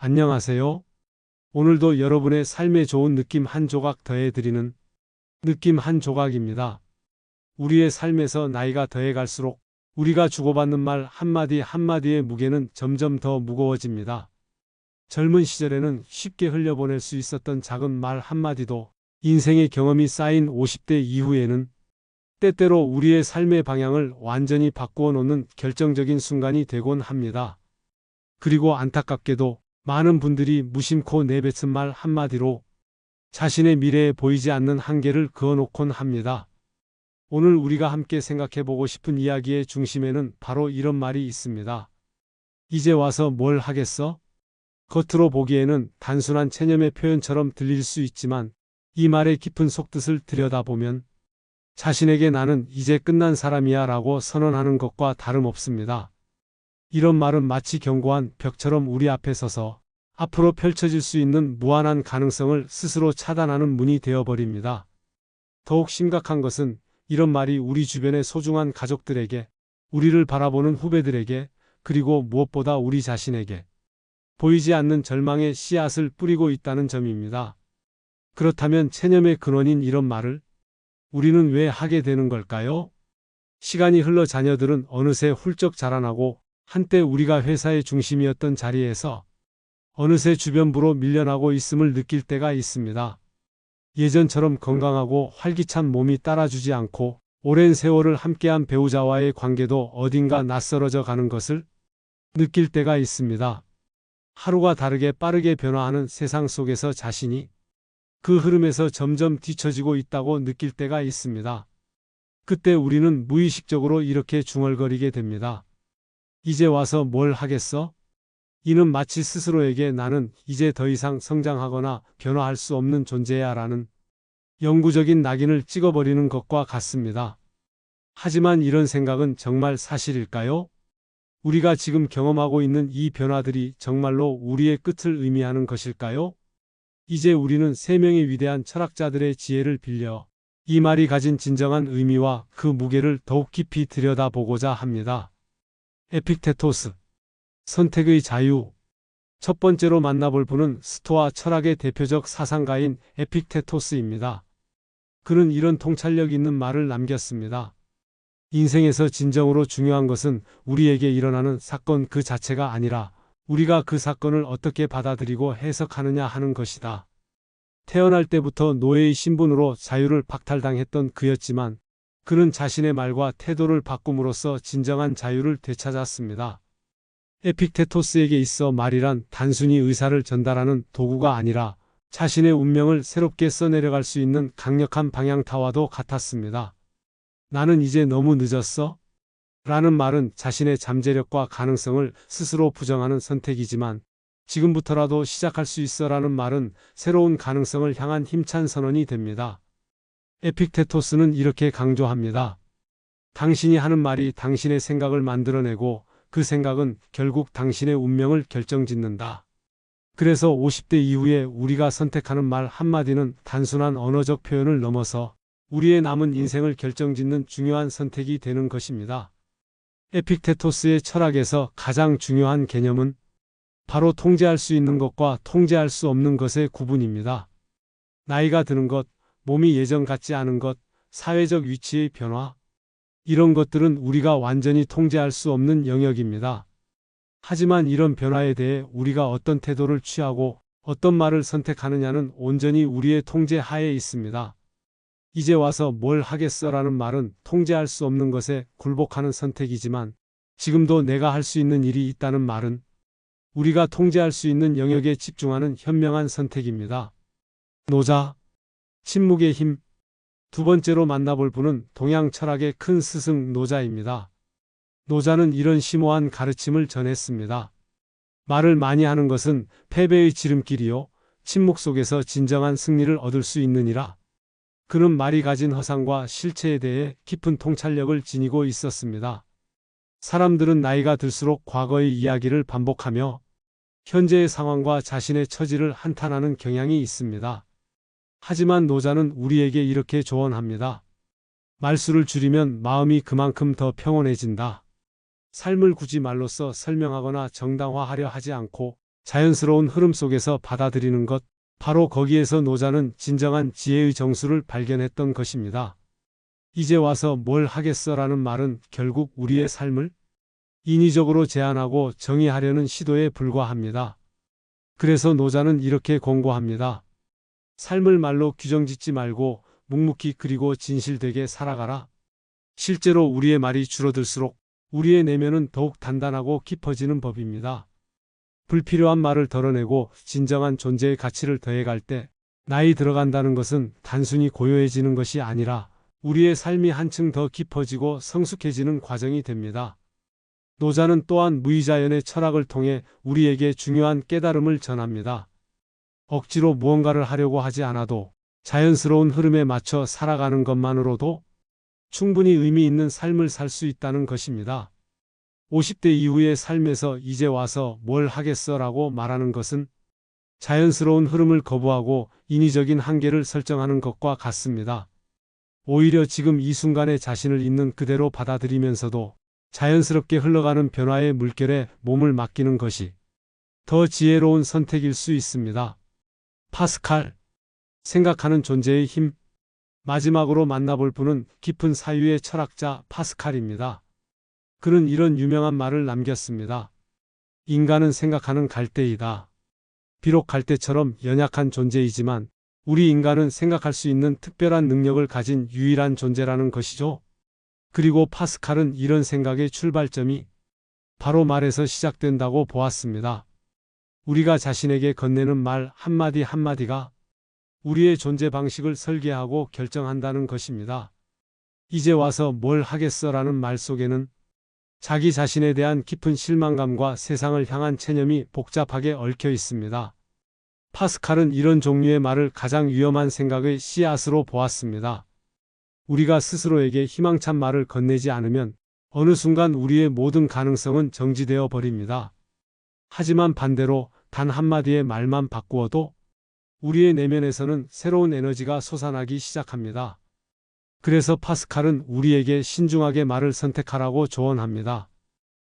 안녕하세요. 오늘도 여러분의 삶에 좋은 느낌 한 조각 더해드리는 느낌 한 조각입니다. 우리의 삶에서 나이가 더해갈수록 우리가 주고받는 말 한마디 한마디의 무게는 점점 더 무거워집니다. 젊은 시절에는 쉽게 흘려보낼 수 있었던 작은 말 한마디도 인생의 경험이 쌓인 50대 이후에는 때때로 우리의 삶의 방향을 완전히 바꾸어 놓는 결정적인 순간이 되곤 합니다. 그리고 안타깝게도 많은 분들이 무심코 내뱉은 말 한마디로 자신의 미래에 보이지 않는 한계를 그어놓곤 합니다. 오늘 우리가 함께 생각해 보고 싶은 이야기의 중심에는 바로 이런 말이 있습니다. 이제 와서 뭘 하겠어? 겉으로 보기에는 단순한 체념의 표현처럼 들릴 수 있지만 이 말의 깊은 속뜻을 들여다보면 자신에게 나는 이제 끝난 사람이야 라고 선언하는 것과 다름없습니다. 이런 말은 마치 견고한 벽처럼 우리 앞에 서서 앞으로 펼쳐질 수 있는 무한한 가능성을 스스로 차단하는 문이 되어버립니다. 더욱 심각한 것은 이런 말이 우리 주변의 소중한 가족들에게, 우리를 바라보는 후배들에게, 그리고 무엇보다 우리 자신에게 보이지 않는 절망의 씨앗을 뿌리고 있다는 점입니다. 그렇다면 체념의 근원인 이런 말을 우리는 왜 하게 되는 걸까요? 시간이 흘러 자녀들은 어느새 훌쩍 자라나고 한때 우리가 회사의 중심이었던 자리에서 어느새 주변부로 밀려나고 있음을 느낄 때가 있습니다. 예전처럼 건강하고 활기찬 몸이 따라주지 않고 오랜 세월을 함께한 배우자와의 관계도 어딘가 낯설어져 가는 것을 느낄 때가 있습니다. 하루가 다르게 빠르게 변화하는 세상 속에서 자신이 그 흐름에서 점점 뒤처지고 있다고 느낄 때가 있습니다. 그때 우리는 무의식적으로 이렇게 중얼거리게 됩니다. 이제 와서 뭘 하겠어? 이는 마치 스스로에게 나는 이제 더 이상 성장하거나 변화할 수 없는 존재야 라는 영구적인 낙인을 찍어버리는 것과 같습니다. 하지만 이런 생각은 정말 사실일까요? 우리가 지금 경험하고 있는 이 변화들이 정말로 우리의 끝을 의미하는 것일까요? 이제 우리는 세 명의 위대한 철학자들의 지혜를 빌려 이 말이 가진 진정한 의미와 그 무게를 더욱 깊이 들여다보고자 합니다. 에픽테토스, 선택의 자유. 첫 번째로 만나볼 분은 스토아 철학의 대표적 사상가인 에픽테토스입니다. 그는 이런 통찰력 있는 말을 남겼습니다. 인생에서 진정으로 중요한 것은 우리에게 일어나는 사건 그 자체가 아니라 우리가 그 사건을 어떻게 받아들이고 해석하느냐 하는 것이다. 태어날 때부터 노예의 신분으로 자유를 박탈당했던 그였지만 그는 자신의 말과 태도를 바꿈으로써 진정한 자유를 되찾았습니다. 에픽테토스에게 있어 말이란 단순히 의사를 전달하는 도구가 아니라 자신의 운명을 새롭게 써내려갈 수 있는 강력한 방향타와도 같았습니다. 나는 이제 너무 늦었어? 라는 말은 자신의 잠재력과 가능성을 스스로 부정하는 선택이지만 지금부터라도 시작할 수 있어 라는 말은 새로운 가능성을 향한 힘찬 선언이 됩니다. 에픽테토스는 이렇게 강조합니다. 당신이 하는 말이 당신의 생각을 만들어내고 그 생각은 결국 당신의 운명을 결정짓는다. 그래서 50대 이후에 우리가 선택하는 말 한마디는 단순한 언어적 표현을 넘어서 우리의 남은 인생을 결정짓는 중요한 선택이 되는 것입니다. 에픽테토스의 철학에서 가장 중요한 개념은 바로 통제할 수 있는 것과 통제할 수 없는 것의 구분입니다. 나이가 드는 것, 몸이 예전 같지 않은 것, 사회적 위치의 변화, 이런 것들은 우리가 완전히 통제할 수 없는 영역입니다. 하지만 이런 변화에 대해 우리가 어떤 태도를 취하고 어떤 말을 선택하느냐는 온전히 우리의 통제 하에 있습니다. 이제 와서 뭘 하겠어 라는 말은 통제할 수 없는 것에 굴복하는 선택이지만 지금도 내가 할 수 있는 일이 있다는 말은 우리가 통제할 수 있는 영역에 집중하는 현명한 선택입니다. 노자, 침묵의 힘. 두 번째로 만나볼 분은 동양 철학의 큰 스승 노자입니다. 노자는 이런 심오한 가르침을 전했습니다. 말을 많이 하는 것은 패배의 지름길이요, 침묵 속에서 진정한 승리를 얻을 수 있느니라. 그는 말이 가진 허상과 실체에 대해 깊은 통찰력을 지니고 있었습니다. 사람들은 나이가 들수록 과거의 이야기를 반복하며 현재의 상황과 자신의 처지를 한탄하는 경향이 있습니다. 하지만 노자는 우리에게 이렇게 조언합니다. 말수를 줄이면 마음이 그만큼 더 평온해진다. 삶을 굳이 말로써 설명하거나 정당화하려 하지 않고 자연스러운 흐름 속에서 받아들이는 것, 바로 거기에서 노자는 진정한 지혜의 정수를 발견했던 것입니다. 이제 와서 뭘 하겠어라는 말은 결국 우리의 삶을 인위적으로 제한하고 정의하려는 시도에 불과합니다. 그래서 노자는 이렇게 권고합니다. 삶을 말로 규정짓지 말고 묵묵히 그리고 진실되게 살아가라. 실제로 우리의 말이 줄어들수록 우리의 내면은 더욱 단단하고 깊어지는 법입니다. 불필요한 말을 덜어내고 진정한 존재의 가치를 더해갈 때 나이 들어간다는 것은 단순히 고요해지는 것이 아니라 우리의 삶이 한층 더 깊어지고 성숙해지는 과정이 됩니다. 노자는 또한 무의자연의 철학을 통해 우리에게 중요한 깨달음을 전합니다. 억지로 무언가를 하려고 하지 않아도 자연스러운 흐름에 맞춰 살아가는 것만으로도 충분히 의미 있는 삶을 살 수 있다는 것입니다. 50대 이후의 삶에서 이제 와서 뭘 하겠어라고 말하는 것은 자연스러운 흐름을 거부하고 인위적인 한계를 설정하는 것과 같습니다. 오히려 지금 이 순간에 자신을 있는 그대로 받아들이면서도 자연스럽게 흘러가는 변화의 물결에 몸을 맡기는 것이 더 지혜로운 선택일 수 있습니다. 파스칼, 생각하는 존재의 힘. 마지막으로 만나볼 분은 깊은 사유의 철학자 파스칼입니다. 그는 이런 유명한 말을 남겼습니다. 인간은 생각하는 갈대이다. 비록 갈대처럼 연약한 존재이지만 우리 인간은 생각할 수 있는 특별한 능력을 가진 유일한 존재라는 것이죠. 그리고 파스칼은 이런 생각의 출발점이 바로 말에서 시작된다고 보았습니다. 우리가 자신에게 건네는 말 한마디 한마디가 우리의 존재 방식을 설계하고 결정한다는 것입니다. 이제 와서 뭘 하겠어라는 말 속에는 자기 자신에 대한 깊은 실망감과 세상을 향한 체념이 복잡하게 얽혀 있습니다. 파스칼은 이런 종류의 말을 가장 위험한 생각의 씨앗으로 보았습니다. 우리가 스스로에게 희망찬 말을 건네지 않으면 어느 순간 우리의 모든 가능성은 정지되어 버립니다. 하지만 반대로 단 한마디의 말만 바꾸어도 우리의 내면에서는 새로운 에너지가 솟아나기 시작합니다. 그래서 파스칼은 우리에게 신중하게 말을 선택하라고 조언합니다.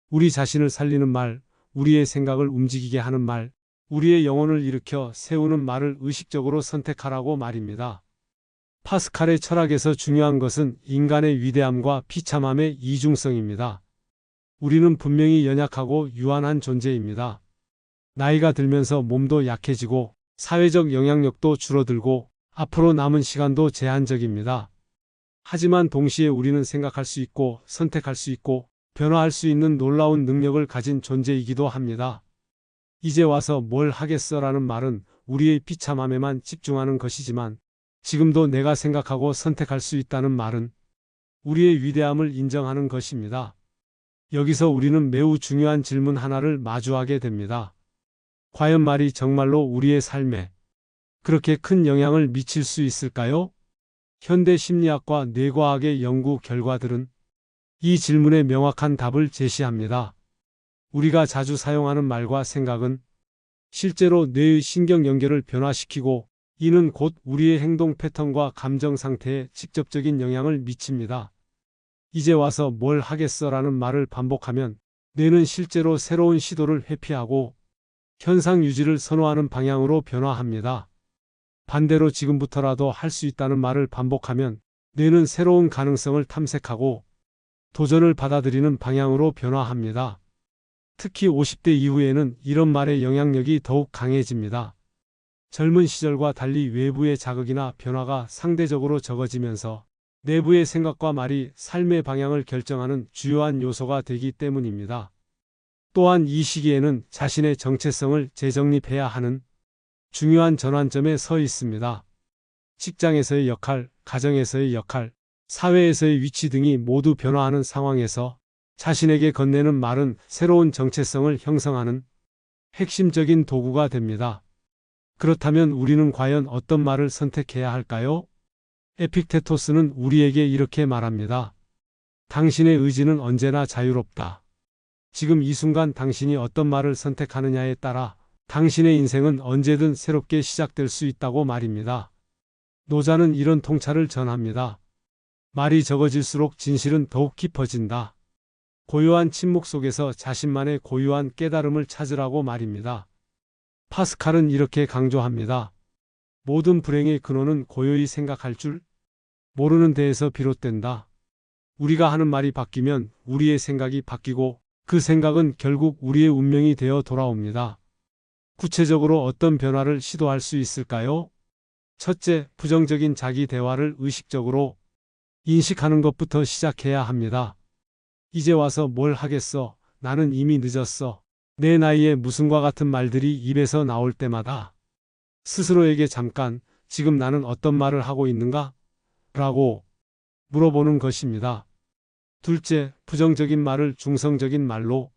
우리 자신을 살리는 말, 우리의 생각을 움직이게 하는 말, 우리의 영혼을 일으켜 세우는 말을 의식적으로 선택하라고 말입니다. 파스칼의 철학에서 중요한 것은 인간의 위대함과 비참함의 이중성입니다. 우리는 분명히 연약하고 유한한 존재입니다. 나이가 들면서 몸도 약해지고 사회적 영향력도 줄어들고 앞으로 남은 시간도 제한적입니다. 하지만 동시에 우리는 생각할 수 있고 선택할 수 있고 변화할 수 있는 놀라운 능력을 가진 존재이기도 합니다. 이제 와서 뭘 하겠어라는 말은 우리의 비참함에만 집중하는 것이지만 지금도 내가 생각하고 선택할 수 있다는 말은 우리의 위대함을 인정하는 것입니다. 여기서 우리는 매우 중요한 질문 하나를 마주하게 됩니다. 과연 말이 정말로 우리의 삶에 그렇게 큰 영향을 미칠 수 있을까요? 현대 심리학과 뇌과학의 연구 결과들은 이 질문에 명확한 답을 제시합니다. 우리가 자주 사용하는 말과 생각은 실제로 뇌의 신경 연결을 변화시키고 이는 곧 우리의 행동 패턴과 감정 상태에 직접적인 영향을 미칩니다. 이제 와서 뭘 하겠어라는 말을 반복하면 뇌는 실제로 새로운 시도를 회피하고 현상 유지를 선호하는 방향으로 변화합니다. 반대로 지금부터라도 할 수 있다는 말을 반복하면 뇌는 새로운 가능성을 탐색하고 도전을 받아들이는 방향으로 변화합니다. 특히 50대 이후에는 이런 말의 영향력이 더욱 강해집니다. 젊은 시절과 달리 외부의 자극이나 변화가 상대적으로 적어지면서 내부의 생각과 말이 삶의 방향을 결정하는 주요한 요소가 되기 때문입니다. 또한 이 시기에는 자신의 정체성을 재정립해야 하는 중요한 전환점에 서 있습니다. 직장에서의 역할, 가정에서의 역할, 사회에서의 위치 등이 모두 변화하는 상황에서 자신에게 건네는 말은 새로운 정체성을 형성하는 핵심적인 도구가 됩니다. 그렇다면 우리는 과연 어떤 말을 선택해야 할까요? 에픽테토스는 우리에게 이렇게 말합니다. 당신의 의지는 언제나 자유롭다. 지금 이 순간 당신이 어떤 말을 선택하느냐에 따라 당신의 인생은 언제든 새롭게 시작될 수 있다고 말입니다. 노자는 이런 통찰을 전합니다. 말이 적어질수록 진실은 더욱 깊어진다. 고요한 침묵 속에서 자신만의 고유한 깨달음을 찾으라고 말입니다. 파스칼은 이렇게 강조합니다. 모든 불행의 근원은 고요히 생각할 줄 모르는 데에서 비롯된다. 우리가 하는 말이 바뀌면 우리의 생각이 바뀌고 그 생각은 결국 우리의 운명이 되어 돌아옵니다. 구체적으로 어떤 변화를 시도할 수 있을까요? 첫째, 부정적인 자기 대화를 의식적으로 인식하는 것부터 시작해야 합니다. 이제 와서 뭘 하겠어? 나는 이미 늦었어. 내 나이에 무슨과 같은 말들이 입에서 나올 때마다 스스로에게 잠깐, 지금 나는 어떤 말을 하고 있는가? 라고 물어보는 것입니다. 둘째, 부정적인 말을 중성적인 말로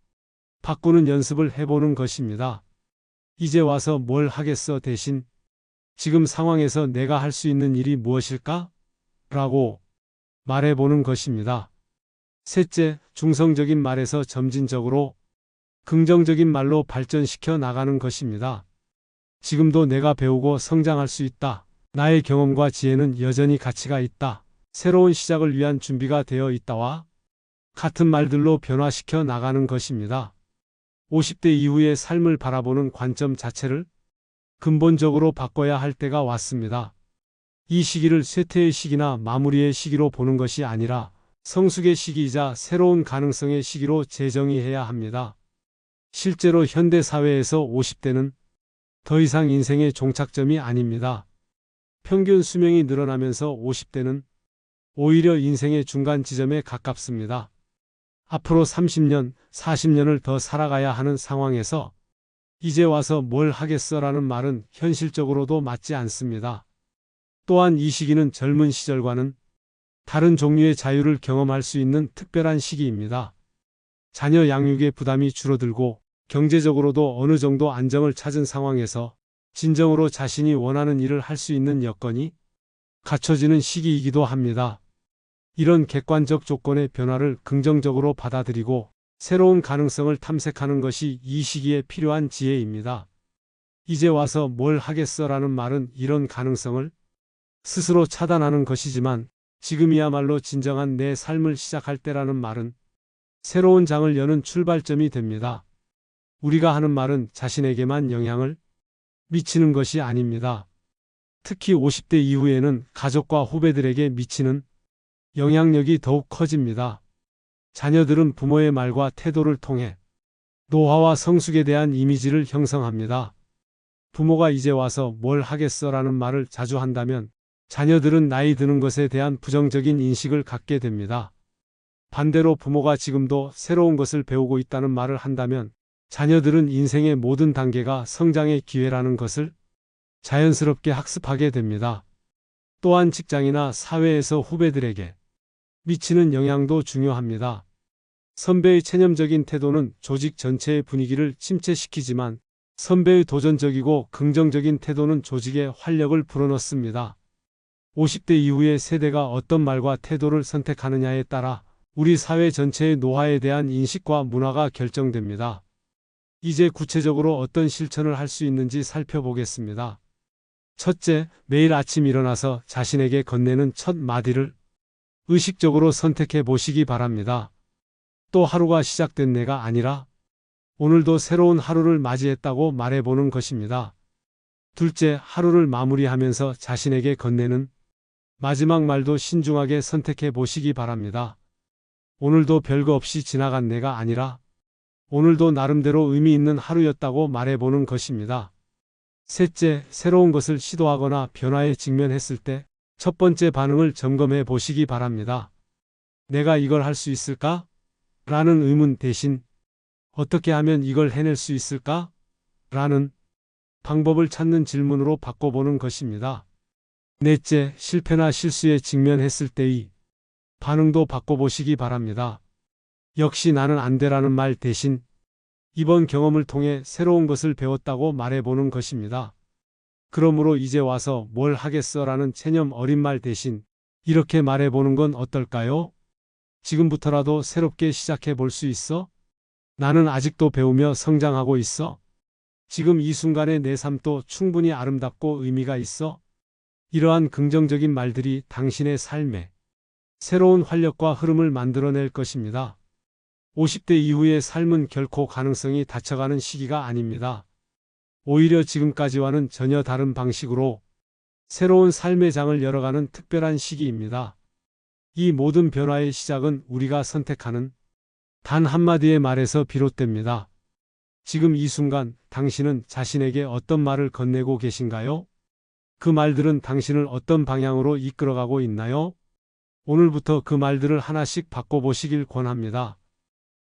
바꾸는 연습을 해보는 것입니다. 이제 와서 뭘 하겠어 대신 지금 상황에서 내가 할 수 있는 일이 무엇일까? 라고 말해보는 것입니다. 셋째, 중성적인 말에서 점진적으로 긍정적인 말로 발전시켜 나가는 것입니다. 지금도 내가 배우고 성장할 수 있다. 나의 경험과 지혜는 여전히 가치가 있다. 새로운 시작을 위한 준비가 되어 있다와 같은 말들로 변화시켜 나가는 것입니다. 50대 이후의 삶을 바라보는 관점 자체를 근본적으로 바꿔야 할 때가 왔습니다. 이 시기를 쇠퇴의 시기나 마무리의 시기로 보는 것이 아니라 성숙의 시기이자 새로운 가능성의 시기로 재정의해야 합니다. 실제로 현대 사회에서 50대는 더 이상 인생의 종착점이 아닙니다. 평균 수명이 늘어나면서 50대는 오히려 인생의 중간 지점에 가깝습니다. 앞으로 30년, 40년을 더 살아가야 하는 상황에서 이제 와서 뭘 하겠어라는 말은 현실적으로도 맞지 않습니다. 또한 이 시기는 젊은 시절과는 다른 종류의 자유를 경험할 수 있는 특별한 시기입니다. 자녀 양육의 부담이 줄어들고 경제적으로도 어느 정도 안정을 찾은 상황에서 진정으로 자신이 원하는 일을 할 수 있는 여건이 갖춰지는 시기이기도 합니다. 이런 객관적 조건의 변화를 긍정적으로 받아들이고 새로운 가능성을 탐색하는 것이 이 시기에 필요한 지혜입니다. 이제 와서 뭘 하겠어라는 말은 이런 가능성을 스스로 차단하는 것이지만 지금이야말로 진정한 내 삶을 시작할 때라는 말은 새로운 장을 여는 출발점이 됩니다. 우리가 하는 말은 자신에게만 영향을 미치는 것이 아닙니다. 특히 50대 이후에는 가족과 후배들에게 미치는 영향력이 더욱 커집니다. 자녀들은 부모의 말과 태도를 통해 노화와 성숙에 대한 이미지를 형성합니다. 부모가 이제 와서 뭘 하겠어라는 말을 자주 한다면 자녀들은 나이 드는 것에 대한 부정적인 인식을 갖게 됩니다. 반대로 부모가 지금도 새로운 것을 배우고 있다는 말을 한다면 자녀들은 인생의 모든 단계가 성장의 기회라는 것을 자연스럽게 학습하게 됩니다. 또한 직장이나 사회에서 후배들에게 미치는 영향도 중요합니다. 선배의 체념적인 태도는 조직 전체의 분위기를 침체시키지만 선배의 도전적이고 긍정적인 태도는 조직에 활력을 불어넣습니다. 50대 이후의 세대가 어떤 말과 태도를 선택하느냐에 따라 우리 사회 전체의 노화에 대한 인식과 문화가 결정됩니다. 이제 구체적으로 어떤 실천을 할 수 있는지 살펴보겠습니다. 첫째, 매일 아침 일어나서 자신에게 건네는 첫 마디를 의식적으로 선택해 보시기 바랍니다. 또 하루가 시작된 내가 아니라 오늘도 새로운 하루를 맞이했다고 말해보는 것입니다. 둘째, 하루를 마무리하면서 자신에게 건네는 마지막 말도 신중하게 선택해 보시기 바랍니다. 오늘도 별거 없이 지나간 내가 아니라 오늘도 나름대로 의미 있는 하루였다고 말해보는 것입니다. 셋째, 새로운 것을 시도하거나 변화에 직면했을 때 첫 번째 반응을 점검해 보시기 바랍니다. 내가 이걸 할 수 있을까? 라는 의문 대신 어떻게 하면 이걸 해낼 수 있을까? 라는 방법을 찾는 질문으로 바꿔보는 것입니다. 넷째, 실패나 실수에 직면했을 때의 반응도 바꿔보시기 바랍니다. 역시 나는 안 돼라는 말 대신 이번 경험을 통해 새로운 것을 배웠다고 말해보는 것입니다. 그러므로 이제 와서 뭘 하겠어라는 체념 어린 말 대신 이렇게 말해보는 건 어떨까요? 지금부터라도 새롭게 시작해 볼 수 있어? 나는 아직도 배우며 성장하고 있어? 지금 이 순간의 내 삶도 충분히 아름답고 의미가 있어? 이러한 긍정적인 말들이 당신의 삶에 새로운 활력과 흐름을 만들어낼 것입니다. 50대 이후의 삶은 결코 가능성이 닫혀가는 시기가 아닙니다. 오히려 지금까지와는 전혀 다른 방식으로 새로운 삶의 장을 열어가는 특별한 시기입니다. 이 모든 변화의 시작은 우리가 선택하는 단 한마디의 말에서 비롯됩니다. 지금 이 순간 당신은 자신에게 어떤 말을 건네고 계신가요? 그 말들은 당신을 어떤 방향으로 이끌어가고 있나요? 오늘부터 그 말들을 하나씩 바꿔보시길 권합니다.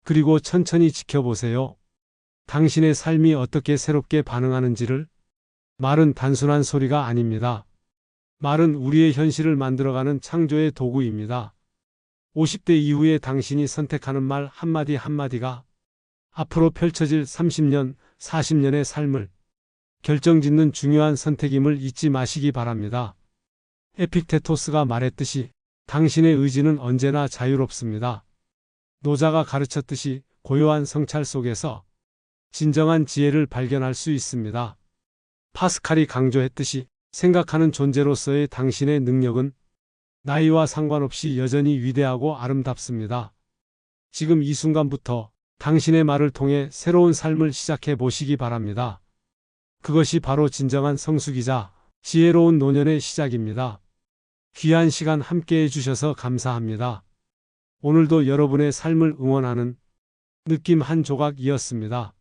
그리고 천천히 지켜보세요. 당신의 삶이 어떻게 새롭게 반응하는지를. 말은 단순한 소리가 아닙니다. 말은 우리의 현실을 만들어가는 창조의 도구입니다. 50대 이후에 당신이 선택하는 말 한마디 한마디가 앞으로 펼쳐질 30년, 40년의 삶을 결정짓는 중요한 선택임을 잊지 마시기 바랍니다. 에픽테토스가 말했듯이 당신의 의지는 언제나 자유롭습니다. 노자가 가르쳤듯이 고요한 성찰 속에서 진정한 지혜를 발견할 수 있습니다. 파스칼이 강조했듯이 생각하는 존재로서의 당신의 능력은 나이와 상관없이 여전히 위대하고 아름답습니다. 지금 이 순간부터 당신의 말을 통해 새로운 삶을 시작해 보시기 바랍니다. 그것이 바로 진정한 성숙이자 지혜로운 노년의 시작입니다. 귀한 시간 함께 해주셔서 감사합니다. 오늘도 여러분의 삶을 응원하는 느낌 한 조각이었습니다.